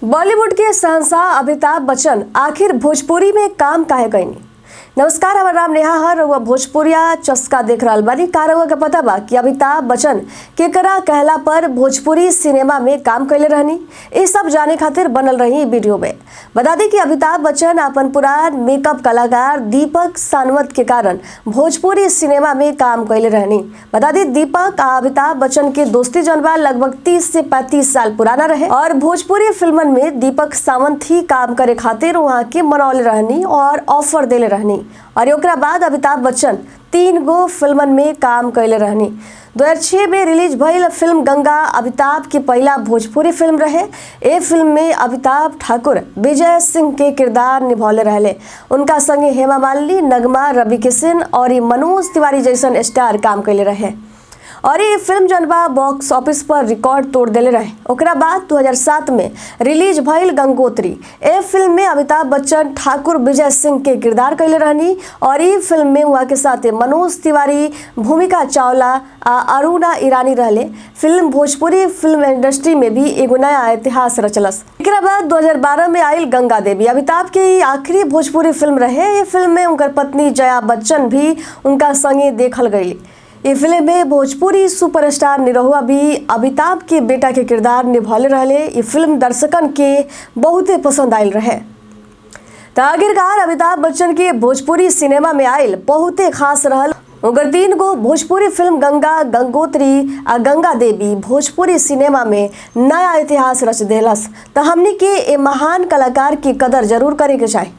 बॉलीवुड के शहंशाह अमिताभ बच्चन आखिर भोजपुरी में काम काहे कईनी। नमस्कार, हमारा नाम नेहा है। रउआ भोजपुरिया चस्का देख रहल बानी। का रउआ के पता बा कि अमिताभ बच्चन केकरा कहला पर भोजपुरी सिनेमा में काम कैले रहनी? ये सब जाने खातिर बनल रही वीडियो में। बता दी कि अमिताभ बच्चन अपन पुरान मेकअप कलाकार दीपक सानवत के कारण भोजपुरी सिनेमा में काम कैले रहनी। बता दी दीपक आ अमिताभ बच्चन के दोस्ती जनबा लगभग 30 से 35 साल पुराना रहे और भोजपुरी फिल्मन में दीपक सावंत ही काम करे खातिर वहाँ के मनौले रहनी और ऑफर देले रहनी। और ओकरा बाद अमिताभ बच्चन 3 गो फिल्मन में काम कैले रहनी। 2006 में रिलीज भइल फिल्म गंगा अमिताभ की पहला भोजपुरी फिल्म रहे। ए फिल्म में अमिताभ ठाकुर विजय सिंह के किरदार निभौले रहले। उनका संगे हेमा मालिनी, नगमा, रवि किशन और मनोज तिवारी जैसन स्टार काम कैले रहे और ये फिल्म जनबा बॉक्स ऑफिस पर रिकॉर्ड तोड़ देले रहे। ओकरा बाद 2007 में रिलीज भइल गंगोत्री। ए फिल्म में अमिताभ बच्चन ठाकुर विजय सिंह के किरदार कैले रहनी और ये फिल्म में वहाँ के साथ मनोज तिवारी, भूमिका चावला आ अरुणा ईरानी रहले। फिल्म भोजपुरी फिल्म इंडस्ट्री में भी एगो नया इतिहास रचलस। एकरा बाद 2012 में आयल गंगा देवी अमिताभ के आखिरी भोजपुरी फिल्म रहे। ये फिल्म में उनकर पत्नी जया बच्चन भी उनका संगे देखल गई। ये फिल्म में भोजपुरी सुपरस्टार निरहुआ भी अमिताभ के बेटा के किरदार निभौले रहले। ये फिल्म दर्शकन के बहुते पसंद आयल रहे। तो आखिरकार अमिताभ बच्चन के भोजपुरी सिनेमा में आयल बहुते खास रहल। उनकर 3 गो भोजपुरी फिल्म गंगा, गंगोत्री आ गंगा देवी भोजपुरी सिनेमा में नया इतिहास रच देलस। तो हमनी के ए महान कलाकार की कदर जरूर करे के चाही।